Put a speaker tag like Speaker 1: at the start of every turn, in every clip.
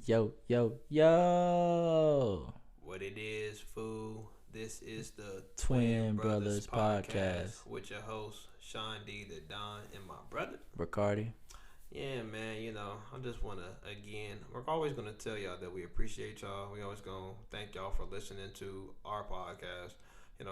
Speaker 1: Yo, yo, yo.
Speaker 2: What it is, fool. This is the Twin
Speaker 1: Twin
Speaker 2: Brothers
Speaker 1: Brothers
Speaker 2: podcast
Speaker 1: Podcast.
Speaker 2: with your host, Sean D, the Don, and my brother.
Speaker 1: Rekardi.
Speaker 2: Yeah, man, I just want to, again, we're always going to tell y'all that we appreciate y'all. We always going to thank y'all for listening to our podcast.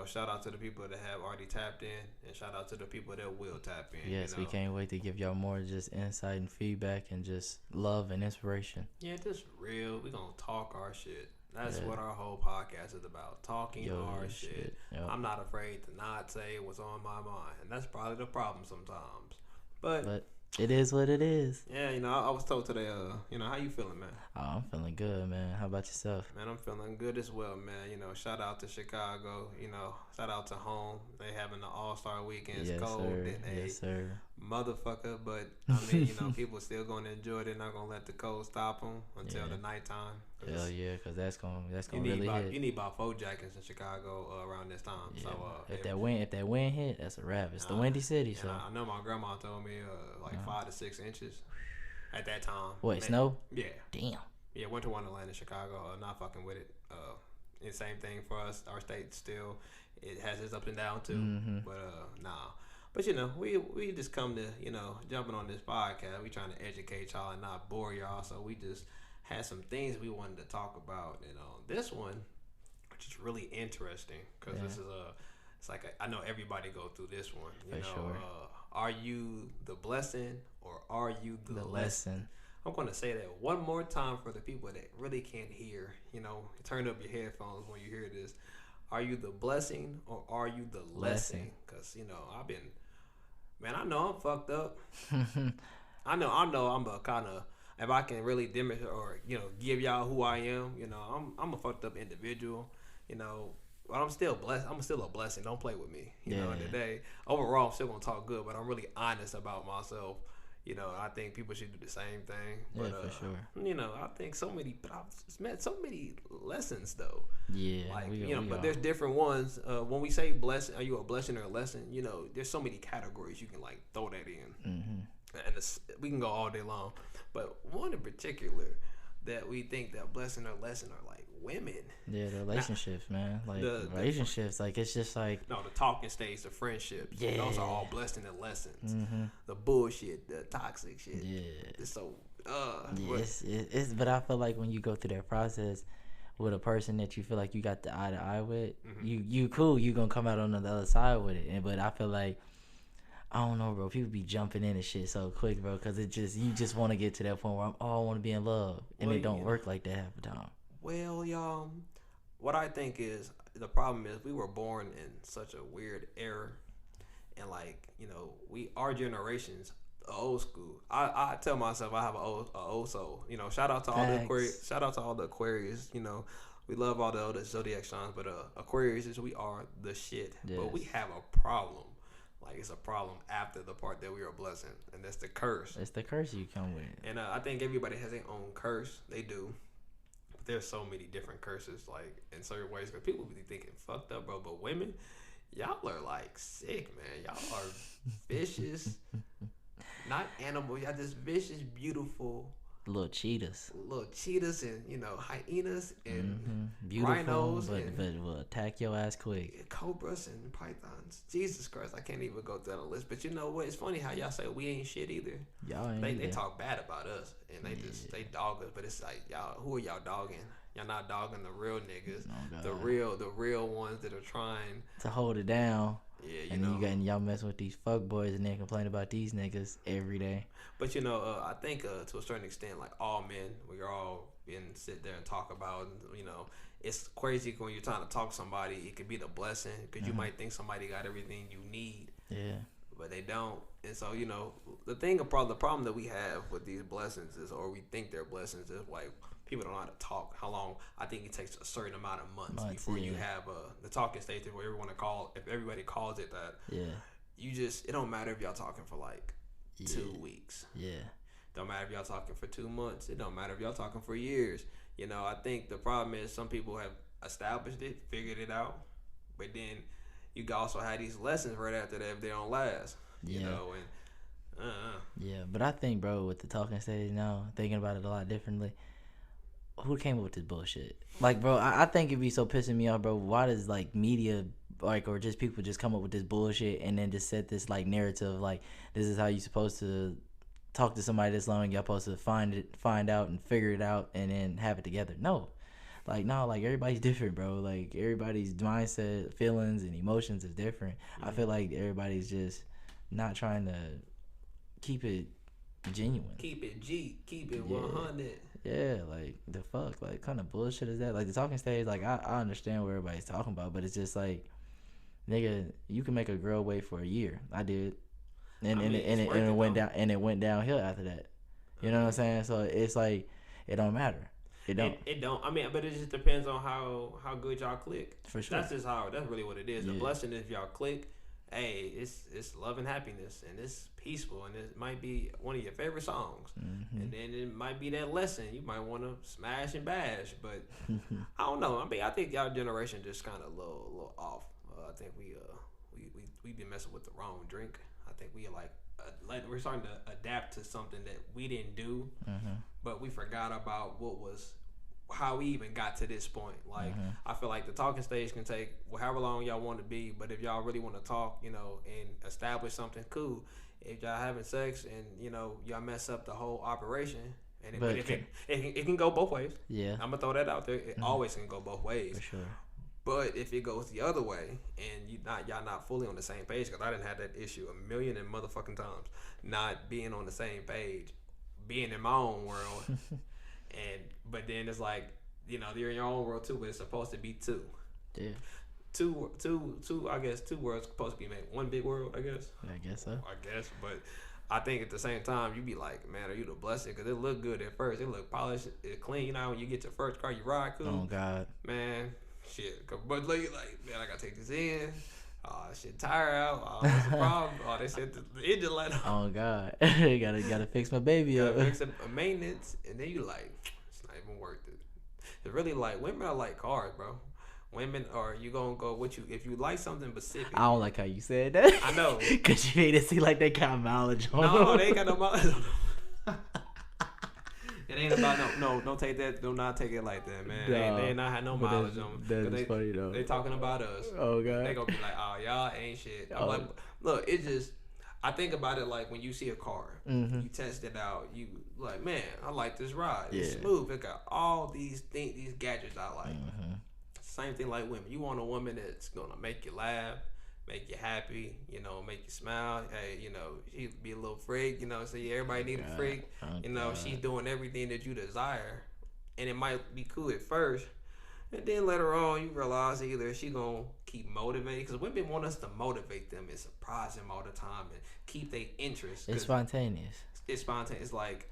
Speaker 2: Shout out to the people that have already tapped in, and shout out to the people that will tap in.
Speaker 1: Yes, we can't wait to give y'all more just insight and feedback and just love and inspiration.
Speaker 2: Yeah, just real. We going to talk our shit. That's
Speaker 1: Yeah.
Speaker 2: what our whole podcast is about, talking our shit.
Speaker 1: Yep.
Speaker 2: I'm not afraid to not say what's on my mind, and that's probably the problem sometimes. But
Speaker 1: it is what it is.
Speaker 2: yeah, I was told today, how you feeling, man?
Speaker 1: Oh, I'm feeling good, man. How about yourself?
Speaker 2: Man, I'm feeling good as well, man. Shout out to Chicago. Shout out to home. They having the All-Star weekend. It's
Speaker 1: Yes,
Speaker 2: cold
Speaker 1: sir.
Speaker 2: and
Speaker 1: Yes, sir.
Speaker 2: motherfucker, but I mean, people still going to enjoy it. They're not going to let the cold stop them until the nighttime.
Speaker 1: Hell yeah, because that's gonna
Speaker 2: You
Speaker 1: really hit.
Speaker 2: need about 4 jackets in Chicago around this time.
Speaker 1: Yeah.
Speaker 2: So
Speaker 1: if that wind hit, that's a wrap. It's the windy city. So
Speaker 2: I know my grandma told me 5 to 6 inches at that time.
Speaker 1: what? Snow?
Speaker 2: Yeah.
Speaker 1: Damn.
Speaker 2: Yeah, Winter Wonderland in Chicago. Not fucking with it. And same thing for us. Our state still, it has its up and down too.
Speaker 1: Mm-hmm.
Speaker 2: But nah. But we just come to jumping on this podcast. We trying to educate y'all and not bore y'all. So we just had some things we wanted to talk about. This one, which is really interesting because this is it's like I know everybody go through this one.
Speaker 1: Sure.
Speaker 2: Are you the blessing or are you the lesson? I'm going to say that one more time for the people that really can't hear. Turn up your headphones when you hear this. Are you the blessing or are you the lesson? Because, I've been, man, I know I'm fucked up. I know I'm a kind of, if I can really demonstrate or, give y'all who I am, I'm a fucked up individual, but I'm still blessed. I'm still a blessing. Don't play with me. Today, overall, I'm still going to talk good, but I'm really honest about myself. I think people should do the same thing. But,
Speaker 1: for sure.
Speaker 2: I think but I've met so many lessons though.
Speaker 1: Yeah.
Speaker 2: But there's different ones. When we say blessing, are you a blessing or a lesson? There's so many categories you can throw that in.
Speaker 1: Mm-hmm.
Speaker 2: And we can go all day long. But one in particular that we think that blessing or lesson are women.
Speaker 1: Yeah, the relationships, man. Relationships, it's just
Speaker 2: no, the talking stage, the friendships.
Speaker 1: Yeah.
Speaker 2: Those are all blessing and lessons.
Speaker 1: Mm-hmm.
Speaker 2: The bullshit, the toxic shit.
Speaker 1: Yeah.
Speaker 2: It's so
Speaker 1: it's but I feel like when you go through that process with a person that you feel like you got the eye to eye with, you cool, you gonna come out on the other side with it. But I feel like I don't know, bro. People be jumping in and shit so quick, bro, because you just want to get to that point where I want to be in love, and it don't work like that half the time.
Speaker 2: Well, y'all, what I think is the problem is we were born in such a weird era, and our generations, old school. I tell myself I have an old soul. Shout out to all the Aquarius. Shout out to all the Aquarius. We love all the other zodiac signs, but Aquarius we are the shit.
Speaker 1: Yes.
Speaker 2: But we have a problem. It's a problem after the part that we are a blessing, and that's the curse.
Speaker 1: It's the curse you come with.
Speaker 2: And I think everybody has their own curse. They do. But there's so many different curses, in certain ways. Because people be thinking fucked up, bro. But women, y'all are sick, man. Y'all are vicious. Not animals. Y'all just vicious, beautiful.
Speaker 1: Little cheetahs
Speaker 2: and hyenas and
Speaker 1: beautiful,
Speaker 2: rhinos
Speaker 1: but will attack your ass quick.
Speaker 2: Cobras and pythons. Jesus Christ, I can't even go down the list. But you know what? It's funny how y'all say we ain't shit either.
Speaker 1: Y'all ain't.
Speaker 2: They talk bad about us and they dog us. But it's y'all. Who are y'all dogging? Y'all not dogging the real niggas. The real ones that are trying
Speaker 1: to hold it down.
Speaker 2: Yeah,
Speaker 1: y'all messing with these fuck boys and then complain about these niggas every day.
Speaker 2: But I think to a certain extent, all men, we all sit there and talk about. It's crazy when you're trying to talk to somebody. It could be the blessing because you might think somebody got everything you need.
Speaker 1: Yeah.
Speaker 2: But they don't. And so the problem that we have with these blessings is, or we think they're blessings, is people don't know how to talk. How long? I think it takes a certain amount of months before you have the talking stage where if everybody calls it that.
Speaker 1: Yeah.
Speaker 2: It don't matter if y'all talking for 2 weeks.
Speaker 1: Yeah.
Speaker 2: Don't matter if y'all talking for 2 months. It don't matter if y'all talking for years. I think the problem is some people have established it, figured it out, but then you can also have these lessons right after that if they don't last.
Speaker 1: Yeah, but I think, bro, with the talking stage now, thinking about it a lot differently, who came up with this bullshit? Like, bro, I think it'd be so pissing me off, bro. Why does like media like or just people just come up with this bullshit and then just set this like narrative like this is how you supposed to talk to somebody this long? Y'all supposed to find out and figure it out and then have it together. No, like everybody's different, bro. Like everybody's mindset, feelings, and emotions is different. I feel like everybody's just not trying to keep it genuine.
Speaker 2: Keep it G. Keep it 100.
Speaker 1: Yeah, like the fuck, like kind of bullshit is that? Like the talking stage, like I understand what everybody's talking about, but it's just like, nigga, you can make a girl wait for a year. I did, and it went downhill after that. You know what I'm saying? So it's like it don't matter. It don't.
Speaker 2: I mean, but it just depends on how good y'all click.
Speaker 1: For sure.
Speaker 2: That's really what it is. The blessing is if y'all click. Hey, it's love and happiness, and it's peaceful, and it might be one of your favorite songs, and then it might be that lesson you might want to smash and bash. But I don't know. I mean, I think y'all generation just kind of a little off. I think we been messing with the wrong drink. I think we we're starting to adapt to something that we didn't do, but we forgot about how we even got to this point. Like, I feel like the talking stage can take however long y'all want to be, but if y'all really want to talk, and establish something, cool. If y'all having sex and y'all mess up the whole operation, it can go both ways.
Speaker 1: Yeah,
Speaker 2: I'm gonna throw that out there. It always can go both ways.
Speaker 1: For sure.
Speaker 2: But if it goes the other way and y'all not fully on the same page, because I didn't have that issue a million and motherfucking times, not being on the same page, being in my own world. But then it's like, you're in your own world too, but it's supposed to be two.
Speaker 1: Yeah.
Speaker 2: Two. I guess 2 worlds supposed to be made one big world. I guess so. But I think at the same time you be like, man, are you the blessing? Because it look good at first. It look polished, it clean. When you get your first car, you ride cool.
Speaker 1: Oh God,
Speaker 2: man, shit. But like, man, I gotta take this in. Oh, shit, tire out. Oh, what's the problem? Oh, they said the engine light off.
Speaker 1: Oh God, gotta fix my baby up.
Speaker 2: Fix a maintenance, and then you like, it's not even worth it. It's really like women are like cars, bro. Women are you gonna go with you if you like something specific.
Speaker 1: I don't like how you said that.
Speaker 2: I know,
Speaker 1: cause you made it seem like they got mileage on them.
Speaker 2: No, they ain't got no mileage on them. It ain't about no. Don't take that. Do not take it like that, man. No, they not have no mileage on them.
Speaker 1: That's funny though.
Speaker 2: They talking about us.
Speaker 1: Oh God.
Speaker 2: They gonna be like, oh y'all ain't shit. I'm like, look, it just. I think about it like when you see a car, you test it out. You like, man, I like this ride. It's smooth. It got all these things, these gadgets I like. Same thing like women. You want a woman that's gonna make you laugh, make you happy, make you smile. Hey, she be a little freak, so everybody need a freak. She's doing everything that you desire. And it might be cool at first. And then later on you realize either she gonna keep motivating, because women want us to motivate them and surprise them all the time and keep their interest.
Speaker 1: It's spontaneous.
Speaker 2: It's spontaneous. It's like,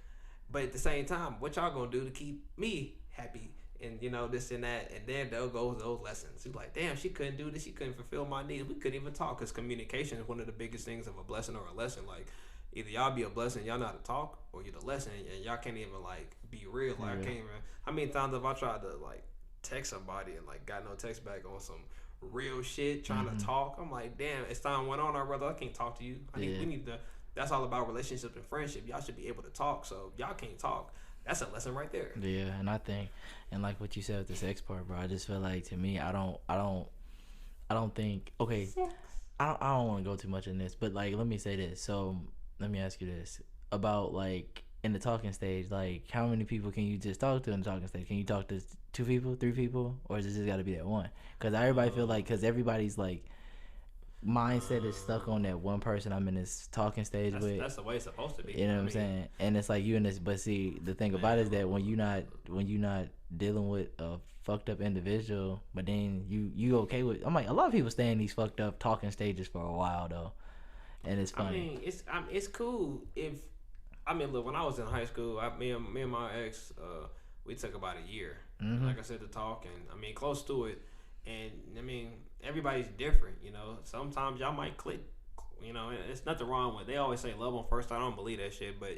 Speaker 2: but at the same time, what y'all gonna do to keep me happy? And this and that, and then there goes those lessons. You're like, damn, she couldn't do this. She couldn't fulfill my needs. We couldn't even talk, because communication is one of the biggest things of a blessing or a lesson. Like, either y'all be a blessing, y'all know how to talk, or you're the lesson, and y'all can't even like be real. Like, I can't even. How many times have I tried to like text somebody and like got no text back on some real shit, trying to talk? I'm like, damn, as time went on, brother, I can't talk to you. We need to. That's all about relationships and friendship. Y'all should be able to talk. So y'all can't talk. That's a lesson right there.
Speaker 1: Yeah, and I think, and like what you said with the sex part, bro, I just feel like, to me, I don't think, okay, I don't want to go too much in this, but like, let me say this. So let me ask you this about like in the talking stage, like how many people can you just talk to in the talking stage? Can you talk to 2 people, 3 people, or is it just got to be that one? Because everybody feel like, because everybody's like mindset is stuck on that one person I'm in this talking stage with.
Speaker 2: That's the way it's supposed to be.
Speaker 1: You know what I'm saying? And it's like you in this, but see, the thing about it is that when you not dealing with a fucked up individual, but then you okay with, I'm like, a lot of people stay in these fucked up talking stages for a while though, and it's funny.
Speaker 2: It's cool if, look, when I was in high school, me and my ex, we took about a year, like I said, to talk, and close to it. And everybody's different, Sometimes y'all might click, It's nothing wrong with. They always say love on first sight. I don't believe that shit, but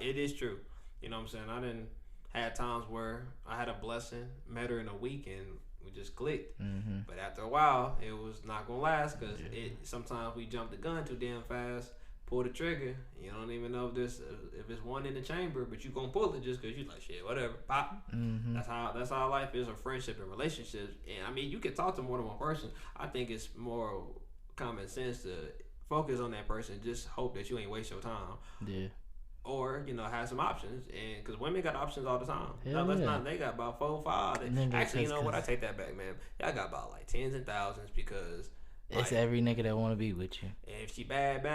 Speaker 2: it is true. You know what I'm saying? I didn't had times where I had a blessing, met her in a week, and we just clicked. But after a while, it was not gonna last, because sometimes we jumped the gun too damn fast. pull the trigger. You don't even know if it's one in the chamber, but you gonna pull it just because you like shit, whatever. Pop.
Speaker 1: Mm-hmm.
Speaker 2: That's how life is, a friendship and relationships. And I mean, you can talk to more than one person. I think it's more common sense to focus on that person. Just hope that you ain't waste your time.
Speaker 1: Yeah.
Speaker 2: Or have some options, and because women got options all the time.
Speaker 1: Hell
Speaker 2: let's
Speaker 1: yeah.
Speaker 2: not. They got about 4 or 5. Actually, you know what? I take that back, man. Y'all got about like tens and thousands because
Speaker 1: it's like, every nigga that want to be with you.
Speaker 2: And if she bad,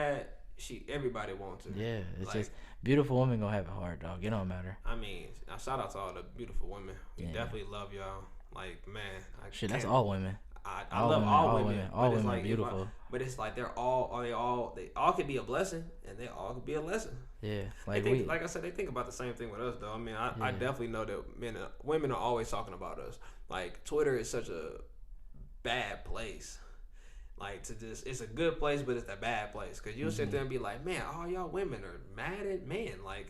Speaker 2: everybody wants her.
Speaker 1: Yeah, it's like, just beautiful women gonna have it hard, dog. It don't matter.
Speaker 2: I mean, shout out to all the beautiful women. We definitely love y'all. Like, man,
Speaker 1: shit, that's all women.
Speaker 2: I love all women.
Speaker 1: All women are beautiful.
Speaker 2: But it's like they all could be a blessing, and they all could be a lesson.
Speaker 1: Yeah,
Speaker 2: like I said, they think about the same thing with us, though. I mean, I definitely know that women are always talking about us. Like, Twitter is such a bad place. Like, it's a good place, but it's a bad place because you'll sit there and be like, man, all y'all women are mad at men, like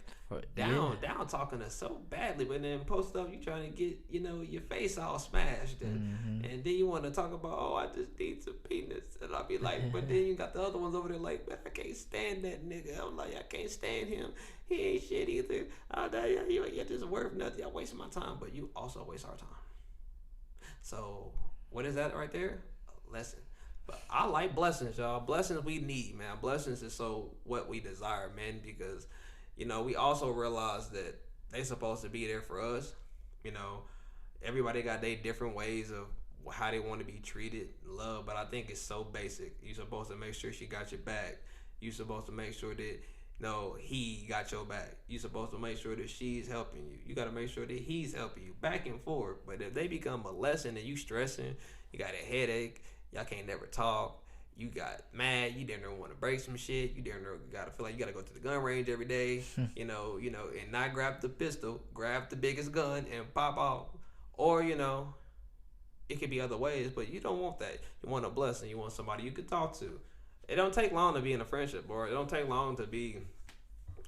Speaker 2: down talking us so badly, but then post stuff you trying to get your face all smashed, and then you want to talk about, oh, I just need some penis, and I'll be like, but then you got the other ones over there like, man, I can't stand that nigga. I'm like, I can't stand him. He ain't shit either. You're just worth nothing. Y'all wasting my time, but you also waste our time. So what is that right there? A lesson. But I like blessings, y'all. Blessings we need, man. Blessings is so what we desire, man, because, we also realize that they supposed to be there for us. Everybody got their different ways of how they want to be treated, loved, but I think it's so basic. You're supposed to make sure she got your back. You're supposed to make sure that, he got your back. You're supposed to make sure that she's helping you. You got to make sure that he's helping you, back and forth. But if they become a lesson and you stressing, you got a headache, y'all can't never talk, you got mad, you didn't want to break some shit, you didn't gotta feel like you gotta go to the gun range every day, and not grab the pistol, grab the biggest gun and pop off. Or, it could be other ways, but you don't want that. You want a blessing, you want somebody you could talk to. It don't take long to be in a friendship, or it don't take long to be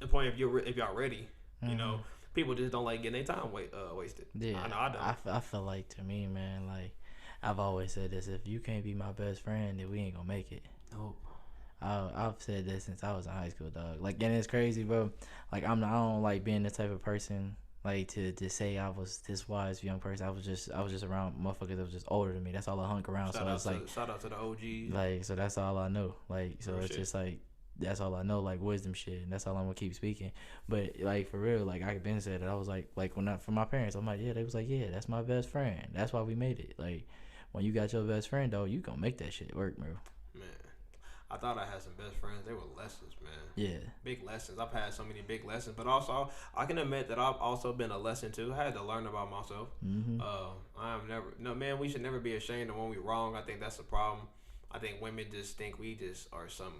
Speaker 2: the point if y'all ready. People just don't like getting their time wasted.
Speaker 1: Yeah,
Speaker 2: I know I don't.
Speaker 1: I feel like, to me, man, like, I've always said this: if you can't be my best friend, then we ain't gonna make it.
Speaker 2: Nope.
Speaker 1: I've said this since I was in high school, dog. Like, and it's crazy, bro. Like, I don't like being the type of person like to say I was this wise young person. I was just around motherfuckers that was just older than me. That's all I hung around. Shout
Speaker 2: out to the OGs.
Speaker 1: Like, so that's all I know. Like, so it's just like, that's all I know, like wisdom shit, and that's all I'm gonna keep speaking. But like, for real, like, I been said it. I was like for my parents, I'm like, yeah, they was like, yeah, that's my best friend. That's why we made it. Like, when you got your best friend, though, you gonna make that shit work, bro.
Speaker 2: Man, I thought I had some best friends. They were lessons, man.
Speaker 1: Yeah.
Speaker 2: Big lessons. I've had so many big lessons, but also I can admit that I've also been a lesson too. I had to learn about myself. We should never be ashamed of when we're wrong. I think that's the problem. I think women just think we just are some,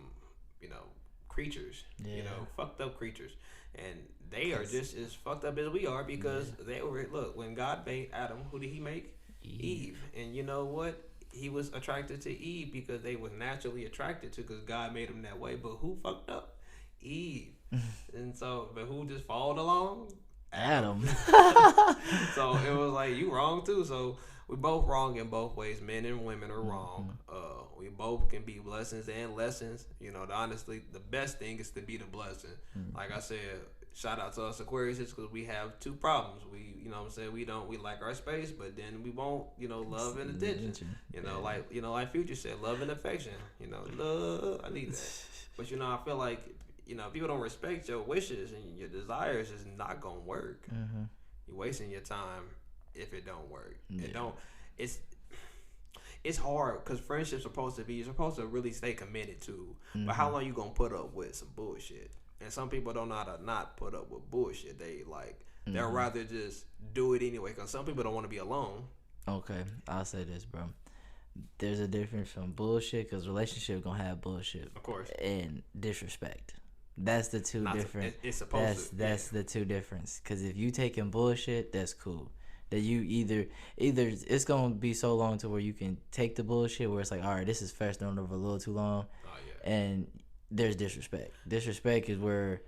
Speaker 2: creatures.
Speaker 1: Yeah.
Speaker 2: Fucked up creatures. And they are just as fucked up as we are because they were, look, when God made Adam, who did he make? Eve. And you know what? He was attracted to Eve because they were naturally attracted to, because God made them that way. But who fucked up? Eve. And so, but who just followed along?
Speaker 1: Adam.
Speaker 2: So it was like, you wrong too. So we both wrong in both ways. Men and women are wrong. We both can be blessings and lessons. Honestly, the best thing is to be the blessing. Like I said, shout out to us Aquarius, because we have two problems. We, we like our space, but then we want, love and attention. Like Future said, love and affection. Love, I need that. But I feel like, if people don't respect your wishes and your desires, it's not gonna work. You're wasting your time if it don't work. It's hard because friendships you're supposed to really stay committed to. But how long you gonna put up with some bullshit? And some people don't know how to not put up with bullshit. They'd rather just do it anyway, because some people don't want to be alone. Okay,
Speaker 1: I'll say this, bro. There's a difference from bullshit, because relationship gonna have bullshit,
Speaker 2: of course,
Speaker 1: and disrespect. That's the two different.
Speaker 2: It's supposed to.
Speaker 1: That's the two difference. Because if you taking bullshit, that's cool. That you either it's gonna be so long to where you can take the bullshit, where it's like, all right, this is festering over a little too long, and there's disrespect. Disrespect is where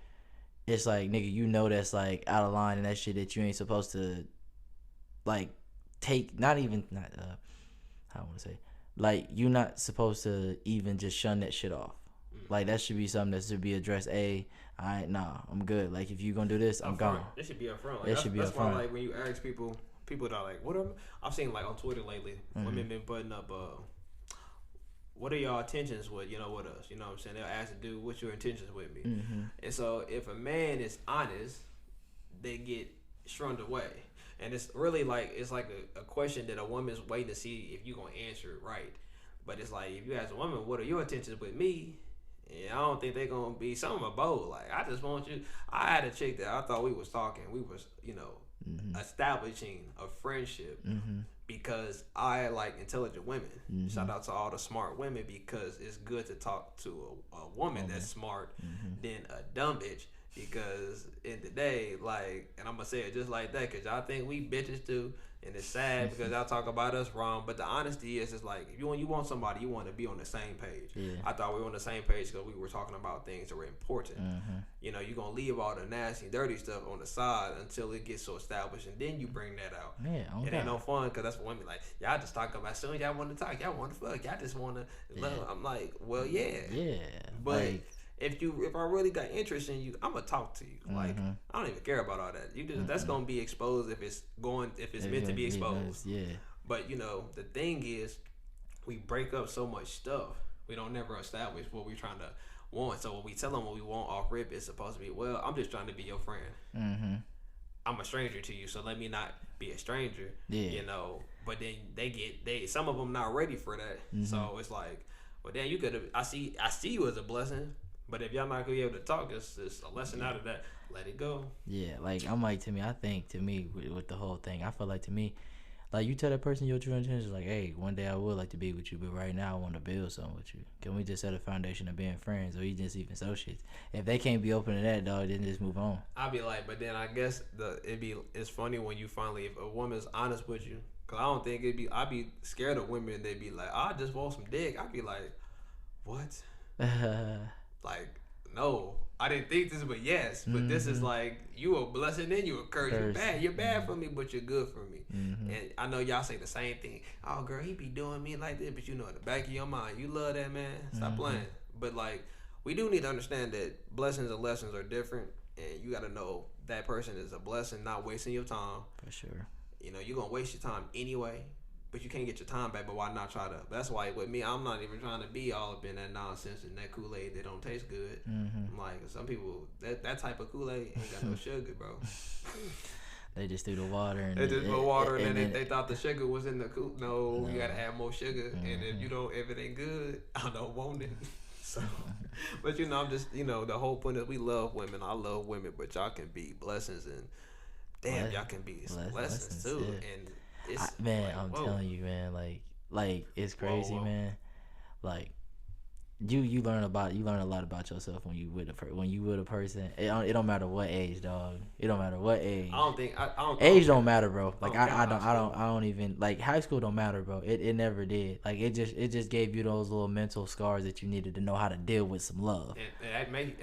Speaker 1: it's like, nigga, that's like out of line, and that shit that you ain't supposed to like take. How I want to say, like, you're not supposed to even just shun that shit off. Like that should be something that should be addressed. I'm good. Like if you gonna do this, I'm gone.
Speaker 2: It should be upfront. Like, that's why, like when you ask people that are like, I've seen like on Twitter lately, women been putting up, what are y'all intentions with, with us? You know what I'm saying? They'll ask the dude, what's your intentions with me? And so if a man is honest, they get shunned away. And it's really like, it's like a question that a woman's waiting to see if you're going to answer it right. But it's like, if you ask a woman, what are your intentions with me? I don't think they're going to be something bold. Like, I just want you. I had a chick that I thought we was talking. We was, establishing a friendship because I like intelligent women. Shout out to all the smart women, because it's good to talk to a woman that's smart than a dumb bitch. Because in the day, like, and I'm gonna say it just like that, because y'all think we bitches too, and it's sad because y'all talk about us wrong. But the honesty is, it's like, if you want somebody, you want to be on the same page. I thought we were on the same page because we were talking about things that were important. You're gonna leave all the nasty, dirty stuff on the side until it gets so established, and then you bring that out. It ain't no fun, because that's what women like. Y'all just talk about, as soon as y'all want to talk, y'all want to fuck, y'all just want to love. I'm like, well, but. Like, if I really got interest in you, I'm gonna talk to you. Like, I don't even care about all that. You just that's gonna be exposed if it's meant to be exposed. But the thing is, we break up so much stuff. We don't never establish what we're trying to want. So when we tell them what we want off rip, it's supposed to be, well, I'm just trying to be your friend. I'm a stranger to you, so let me not be a stranger. But then some of them not ready for that. So it's like, well, then you could have. I see you as a blessing. But if y'all not gonna be able to talk, it's a lesson out of that. Let it go. Yeah, like I'm like, I think with the whole thing, I feel like, to me, like, you tell that person your true intentions, like, hey, one day I would like to be with you, but right now I want to build something with you. Can we just set a foundation of being friends, or just even associates? If they can't be open to that, dog, then just move on. I'll be like, but then I guess it's funny when you finally, if a woman's honest with you, cause I don't think I'd be scared of women. They'd be like, I just want some dick. I'd be like, what? Like, no, I didn't think this, but yes. But this is like, you a blessing and you a curse. You're bad for me, but you're good for me. And I know y'all say the same thing. Oh, girl, he be doing me like this, but in the back of your mind, you love that man. Stop playing. But like, we do need to understand that blessings and lessons are different, and you got to know that person is a blessing, not wasting your time. For sure. You're gonna waste your time anyway. But you can't get your time back, but why not try to? That's why with me, I'm not even trying to be all up in that nonsense and that Kool-Aid that don't taste good. I'm like, some people, that type of Kool-Aid ain't got no sugar, bro. They just threw the water in. They just put water, and then they thought the sugar was in the Kool-Aid. No, you gotta add more sugar, and if it ain't good, I don't want it. So, but I'm just, the whole point is we love women. I love women, but y'all can be blessings, and damn, y'all can be lessons too, and. I'm telling you, man, like it's crazy, man. Like you learn a lot about yourself when you with a person. It don't matter what age, dog. It don't matter what age. Age don't matter, bro. Like I don't even, like, high school don't matter, bro. It never did. Like it just gave you those little mental scars that you needed to know how to deal with some love. It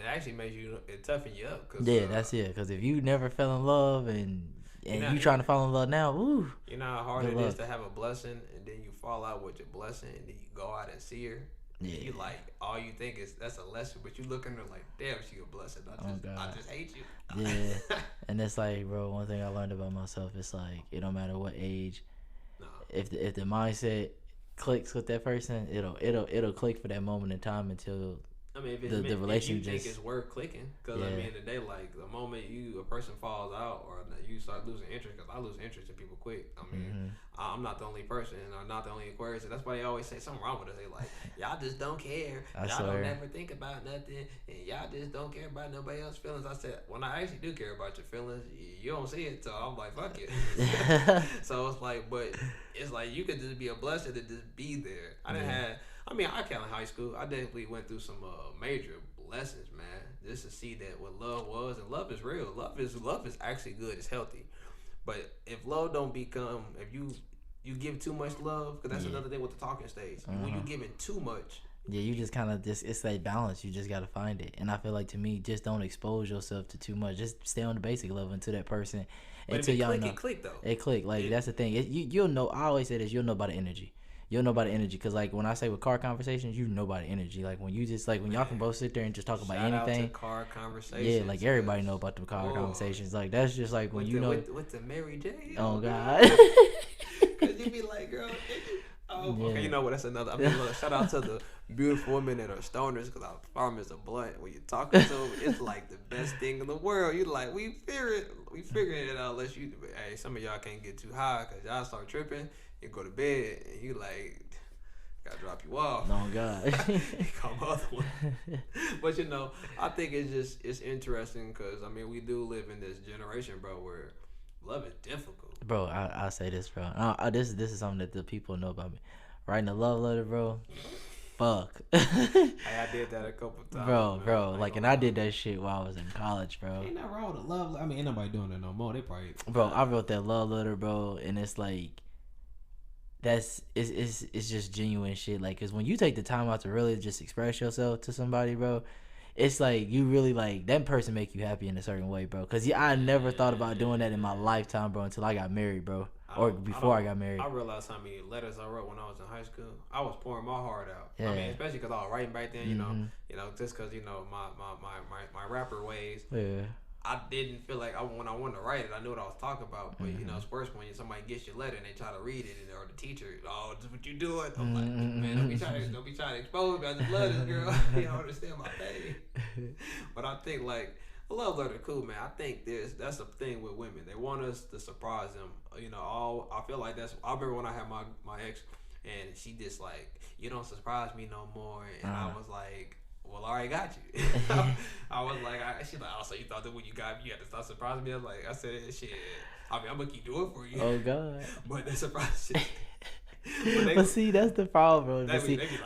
Speaker 2: actually makes you, it toughen you up. That's it. Because if you never fell in love and you trying to fall in love now, ooh. You know how hard it is to have a blessing, and then you fall out with your blessing, and then you go out and see her. Yeah. You like, all you think is that's a lesson, but you look at her like, damn, she a blessing. I just hate you. Yeah. And it's like, bro, one thing I learned about myself is like, it don't matter what age. No. If the mindset clicks with that person, it'll click for that moment in time until. I mean, if the relationship, if you think it's worth clicking, because at the end of the day, like, the moment a person falls out or you start losing interest, because I lose interest in people quick. I mean, I'm not the only person, and I'm not the only Aquarius, and that's why they always say something wrong with us. They like, y'all just don't care, y'all don't ever think about nothing, and y'all just don't care about nobody else's feelings. I said, when I actually do care about your feelings, you don't see it, so I'm like, fuck it. So it's like, but it's like, you could just be a blessing to just be there. I count in high school. I definitely went through some major lessons, man. Just to see that what love was, and love is real. Love is actually good. It's healthy. But if love don't become, if you give too much love, because that's another thing with the talking stage. When you give it too much. Yeah, you just kind of it's that balance. You just gotta find it. And I feel like, to me, just don't expose yourself to too much. Just stay on the basic level until that person. But until y'all know. It click though. It click. Like that's the thing. You'll know. I always say this. You'll know by the energy.
Speaker 1: you'll know by the energy. Cause like when I say with car conversations, you know by the energy. Like when you just like when y'all can both sit there and just talk about anything.
Speaker 2: Out to car conversations.
Speaker 1: Yeah, like everybody know about the car conversations. Like that's just like when you know
Speaker 2: with the Mary J.
Speaker 1: Oh God.
Speaker 2: Cause you be like, girl. Okay, you know what? That's another. I mean, look, shout out to the beautiful women that are stoners, because our farm is a blunt. When you're talking to them, it's like the best thing in the world. You like, we figuring it out. Unless you, hey, some of y'all can't get too high because y'all start tripping. You go to bed and you like, gotta drop you off.
Speaker 1: Oh God.
Speaker 2: Come other one. But you know, I think it's interesting because I mean we do live in this generation, bro, where love is difficult.
Speaker 1: Bro, I'll say this, bro. This is something that the people know about me. Writing a love letter, bro. Fuck.
Speaker 2: Hey, I did that a couple times.
Speaker 1: Bro. Like, and I did that shit while I was in college, bro.
Speaker 2: Ain't nothing wrong with a love. I mean, ain't nobody doing that no more. They probably.
Speaker 1: Bro, I wrote that love letter, bro, and it's like, it's just genuine shit. Like, cause when you take the time out to really just express yourself to somebody, bro, it's like you really like that person make you happy in a certain way, bro. Cause I never thought about doing that in my lifetime, bro, until I got married, bro, or before I got married.
Speaker 2: I realized how many letters I wrote when I was in high school. I was pouring my heart out.
Speaker 1: Yeah.
Speaker 2: I mean, especially because I was writing back then. You know, just because my rapper ways.
Speaker 1: Yeah.
Speaker 2: I didn't feel like when I wanted to write it, I knew what I was talking about. But you know, it's worse when somebody gets your letter and they try to read it, or the teacher, oh, this is what you doing? I'm like, man, don't be trying to expose me. I just love this girl. You don't understand my pain. But I think like a love letter, cool, man. I think that's the thing with women. They want us to surprise them. You know, I feel like I remember when I had my ex, and she just like, you don't surprise me no more, and I was like, well, I already got you. I was like, she's like, oh, so you thought that when you got me, you had to start surprising me? I said, shit. I mean, I'm gonna keep doing it for you.
Speaker 1: Oh God.
Speaker 2: But the surprise shit.
Speaker 1: But see, that's the problem, bro.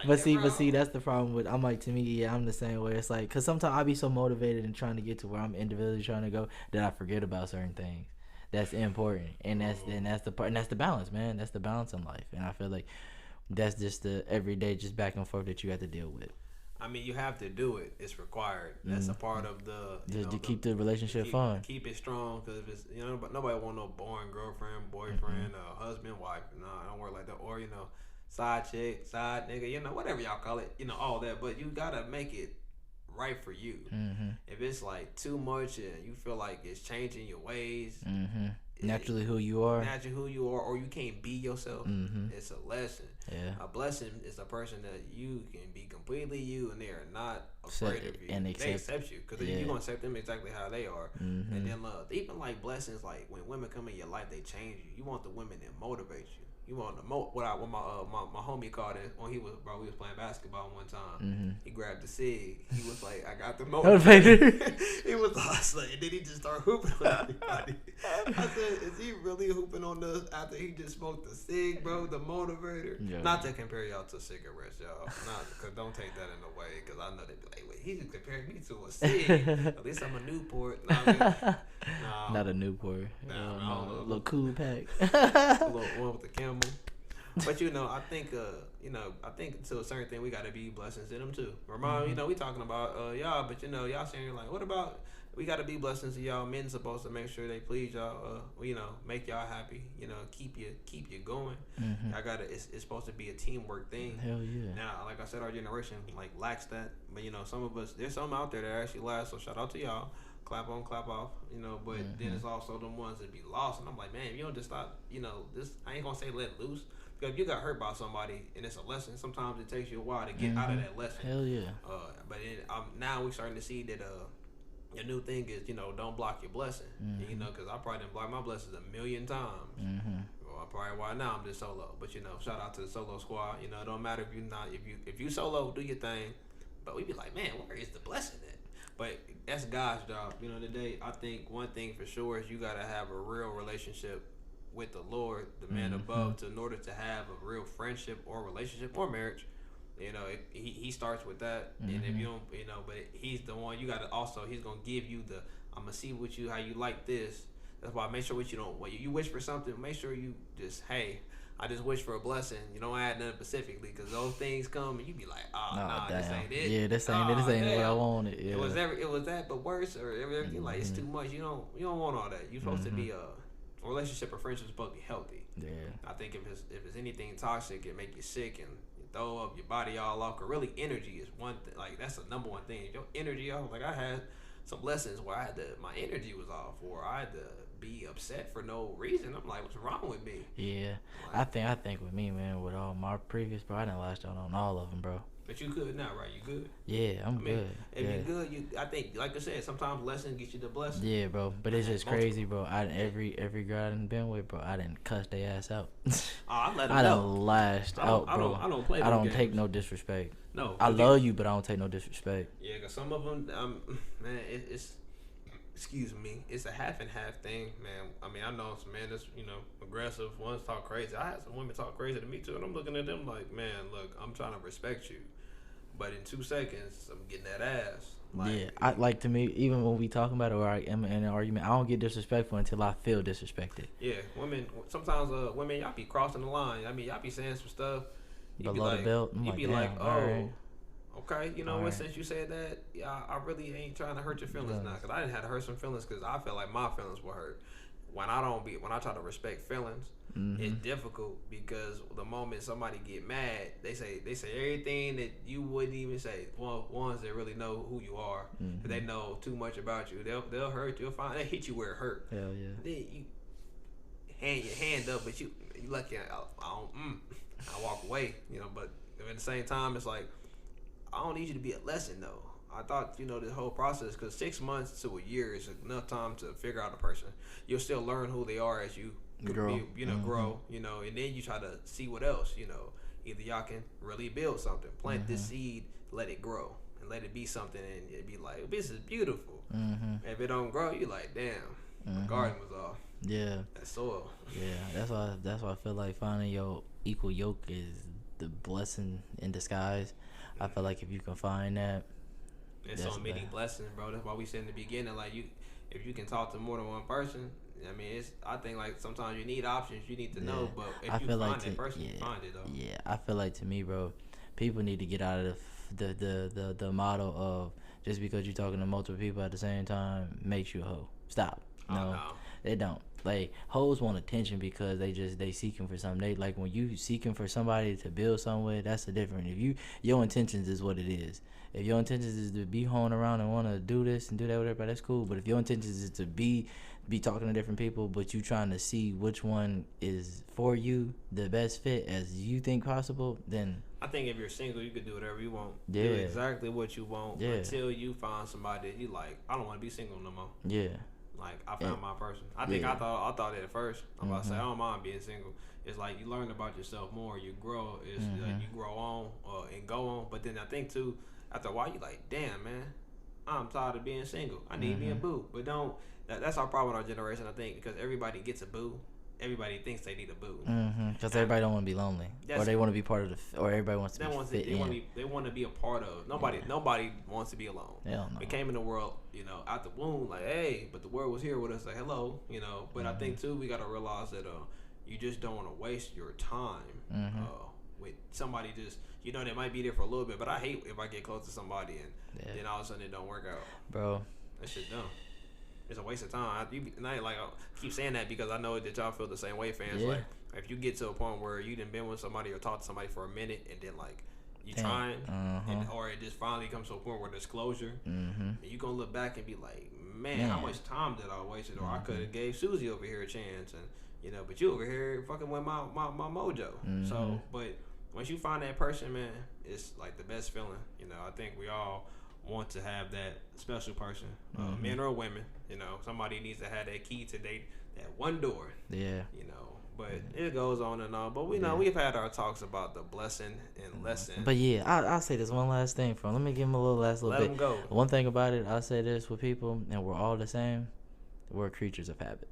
Speaker 1: But see, that's the problem with. I'm like, to me, yeah, I'm the same way. It's like, cause sometimes I be so motivated and trying to get to where I'm individually trying to go that I forget about certain things. That's important, and that's the part, and that's the balance, man. That's the balance in life, and I feel like that's just the everyday, just back and forth that you have to deal with.
Speaker 2: I mean, you have to do it. It's required. That's a part of
Speaker 1: to keep the relationship fun.
Speaker 2: Keep it strong, because it's nobody want no boring girlfriend, boyfriend, husband, wife. No, I don't work like that. Or side chick, side nigga, whatever y'all call it, all that. But you gotta make it right for you. If it's like too much and you feel like it's changing your ways,
Speaker 1: naturally who you are,
Speaker 2: or you can't be yourself, it's a lesson.
Speaker 1: Yeah.
Speaker 2: A blessing is a person that you can be completely you, and they are not afraid of you.
Speaker 1: And
Speaker 2: they accept you, because you're gonna accept them exactly how they are. And then even like blessings, like when women come in your life, they change you. You want the women that motivate you. You want the what my homie called it when we was playing basketball one time. He grabbed the cig. He was like, I got the motivator. He was the hustler, and then he just started hooping on everybody. I said, is he really hooping on us after he just smoked the cig, bro? The motivator. Yeah. Not to compare y'all to cigarettes, y'all. Cause don't take that in a way, because I know they'd be like, wait, he just compared me to a cig. At least I'm a Newport.
Speaker 1: Not a Newport. A little cool pack.
Speaker 2: A little one with the Camel. But I think to a certain thing we gotta be blessings in them too. Ramon, we talking about y'all, but y'all saying like, what about we gotta be blessings to y'all? Men supposed to make sure they please y'all, make y'all happy, keep you going. I it's supposed to be a teamwork thing.
Speaker 1: Hell yeah.
Speaker 2: Now, like I said, our generation like lacks that, but some of us, there's some out there that actually last. So shout out to y'all. Clap on, clap off, but then it's also them ones that be lost, and I'm like, man, if you don't just stop, this, I ain't gonna say let loose, because if you got hurt by somebody and it's a lesson, sometimes it takes you a while to get out of that lesson.
Speaker 1: Hell yeah.
Speaker 2: But now we're starting to see that your new thing is, don't block your blessing, because I probably didn't block my blessings a million times. Well, probably why now I'm just solo, but shout out to the solo squad. It don't matter if you solo, do your thing, but we be like, man, where is the blessing at? But that's God's job. Today, I think one thing for sure is you got to have a real relationship with the Lord, the man above, in order to have a real friendship or relationship or marriage. He starts with that. And if you don't, but he's the one, you got to also, he's going to give you I'm going to see how you like this. That's why make sure when you wish for something, make sure you just, hey, I just wish for a blessing. You don't add nothing specifically, because those things come and you be like, this ain't it.
Speaker 1: Yeah, this ain't what I wanted. Yeah.
Speaker 2: It was that, but worse, or everything. Like, it's too much. You don't want all that. You're supposed to be a relationship or friendship is supposed to be healthy.
Speaker 1: Yeah.
Speaker 2: I think if it's anything toxic, it make you sick and you throw up your body all off. Cause really, energy is one thing. Like that's the number one thing. Your energy off. Like I had some lessons where my energy was off, or I had to be upset for no reason. I'm like, what's wrong with me?
Speaker 1: Yeah, like, I think with me, man, with all my previous, bro, I done lashed out on all of them, bro.
Speaker 2: But you good now, right? You good?
Speaker 1: Yeah, I'm good.
Speaker 2: If you're good, I think, like I said, sometimes lessons get you the blessing.
Speaker 1: Yeah, bro. But it's just crazy, bro. Every girl I done been with, bro, I didn't cuss their ass out.
Speaker 2: I let them
Speaker 1: I
Speaker 2: know.
Speaker 1: done lashed out, bro.
Speaker 2: I don't play.
Speaker 1: I don't
Speaker 2: games.
Speaker 1: take no disrespect.
Speaker 2: No,
Speaker 1: I love you, but I don't take no disrespect.
Speaker 2: Yeah, cause some of them, man, it's. Excuse me, it's a half and half thing, man. I mean, I know some men that's aggressive. Ones talk crazy. I had some women talk crazy to me too, and I'm looking at them like, man, look, I'm trying to respect you. But in 2 seconds, I'm getting that ass. Like,
Speaker 1: yeah, I like to me. Even when we talking about it, or I am in an argument, I don't get disrespectful until I feel disrespected.
Speaker 2: Yeah, women. Sometimes, women, y'all be crossing the line. I mean, y'all be saying some stuff.
Speaker 1: Below the belt,
Speaker 2: you be
Speaker 1: damn,
Speaker 2: like, oh,
Speaker 1: right.
Speaker 2: Okay. You know what? Since you said that, yeah, I really ain't trying to hurt your feelings now, cause I didn't have to hurt some feelings, cause I felt like my feelings were hurt. When I try to respect feelings, it's difficult because the moment somebody get mad, they say everything that you wouldn't even say. Well, ones that really know who you are, they know too much about you. They'll hurt you. They'll hit you where it hurt.
Speaker 1: Hell yeah.
Speaker 2: Then you hand your hand up, but you lucky. I walk away, But at the same time, it's like I don't need you to be a lesson though. I thought, this whole process, because 6 months to a year is enough time to figure out a person. You'll still learn who they are as you grow, grow, and then you try to see what else, either y'all can really build something, plant this seed, let it grow, and let it be something, and it'd be like, this is beautiful. If it don't grow, you're like, damn, the garden was off.
Speaker 1: Yeah.
Speaker 2: That soil.
Speaker 1: Yeah, that's why I feel like finding your equal yoke is the blessing in disguise. I feel like if you can find that,
Speaker 2: it's so many blessings, bro. That's why we said in the beginning, like if you can talk to more than one person, I mean, I think like sometimes you need options, you need to know, but if you find that person, you find it though.
Speaker 1: Yeah, I feel like to me, bro, people need to get out of the model of just because you're talking to multiple people at the same time makes you a hoe. Stop. No, they don't. Like, hoes want attention because they seeking for something. They like when you seeking for somebody to build something with, that's the difference. If your intentions is what it is. If your intentions is to be hoeing around and want to do this and do that with everybody, that's cool. But if your intentions is to be talking to different people, but you trying to see which one is for you the best fit as you think possible, then
Speaker 2: I think if you're single, you could do whatever you want.
Speaker 1: Yeah.
Speaker 2: Do exactly what you want until you find somebody that you like. I don't want to be single no more.
Speaker 1: Yeah.
Speaker 2: Like, I found my person. I think I thought that at first. I'm about to say, I don't mind being single. It's like you learn about yourself more. You grow. It's like you grow on and go on. But then I think, too, after a while, you like, damn, man, I'm tired of being single. I need me a boo. But that's our problem in our generation, I think, because everybody gets a boo. Everybody thinks they need a boo.
Speaker 1: Because everybody don't want to be lonely. Or they want to be part of or everybody wants to fit in.
Speaker 2: They want to be a part of. Nobody wants to be alone.
Speaker 1: Hell no.
Speaker 2: We came in the world, out the womb, like, hey, but the world was here with us, like, hello, But I think, too, we got to realize that you just don't want to waste your time with somebody just, they might be there for a little bit, but I hate if I get close to somebody and then all of a sudden it don't work out.
Speaker 1: Bro.
Speaker 2: That shit dumb. It's a waste of time. I keep saying that because I know that y'all feel the same way, fans. Yeah. Like, if you get to a point where you done been with somebody or talked to somebody for a minute and then, like, you trying, or it just finally comes to a point where there's closure, and you going to look back and be like, man, how much time did I waste? Or I could have gave Susie over here a chance, and, but you over here fucking with my mojo. So, but once you find that person, man, it's, like, the best feeling. I think we all want to have that special person, men or women. Somebody needs to have that key to that one door.
Speaker 1: Yeah.
Speaker 2: But it goes on and on. But we know we've had our talks about the blessing and lesson.
Speaker 1: But yeah, I'll say this one last thing from. Let me give him a little bit.
Speaker 2: Let him go.
Speaker 1: One thing about it, I'll say this with people, and we're all the same. We're creatures of habit.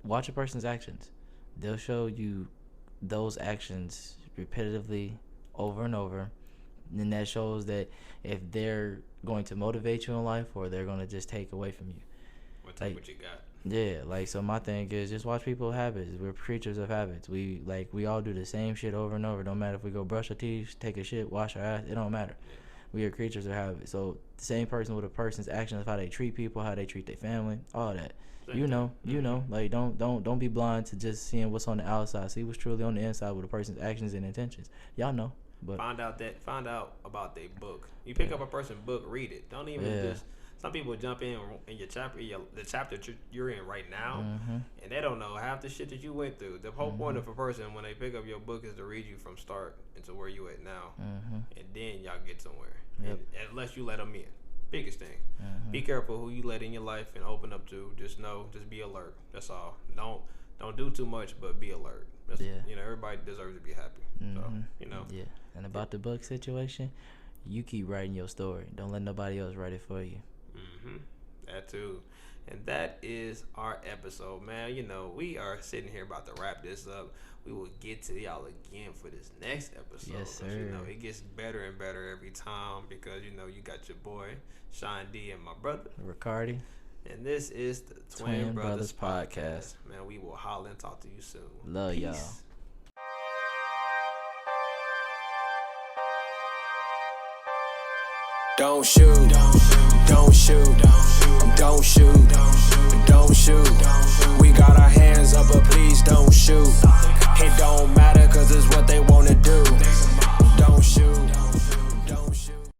Speaker 1: Watch a person's actions. They'll show you those actions repetitively over and over. Then that shows that if they're going to motivate you in life or they're going to just take away from you.
Speaker 2: Or take what you got.
Speaker 1: Yeah, like, so my thing is just watch people's habits. We're creatures of habits. We all do the same shit over and over. Don't matter if we go brush our teeth, take a shit, wash our ass. It don't matter. We are creatures of habit. So the same person with a person's actions, how they treat people, how they treat their family, all that. You know, like don't be blind to just seeing what's on the outside. See what's truly on the inside with a person's actions and intentions. Y'all know. But
Speaker 2: find out about their book. You pick up a person's book, read it. Don't even just. Some people jump in your chapter, the chapter you're in right now, and they don't know half the shit that you went through. The whole point of a person when they pick up your book is to read you from start into where you at now, and then y'all get somewhere. And unless you let them in, biggest thing. Be careful who you let in your life and open up to. Just be alert. That's all. Don't do too much, but be alert. You know, everybody deserves to be happy. So, you know.
Speaker 1: Yeah. And about the book situation, you keep writing your story. Don't let nobody else write it for you.
Speaker 2: That too. And that is our episode, man. You know, we are sitting here about to wrap this up. We will get to y'all again for this next episode.
Speaker 1: Yes, sir.
Speaker 2: You know, it gets better and better every time because, you know, you got your boy, Sean D, and my brother,
Speaker 1: Rekardi.
Speaker 2: And this is the Twin Brothers Podcast. Man, we will holler and talk to you soon.
Speaker 1: Love y'all.
Speaker 3: Don't shoot, don't shoot, don't shoot, don't shoot.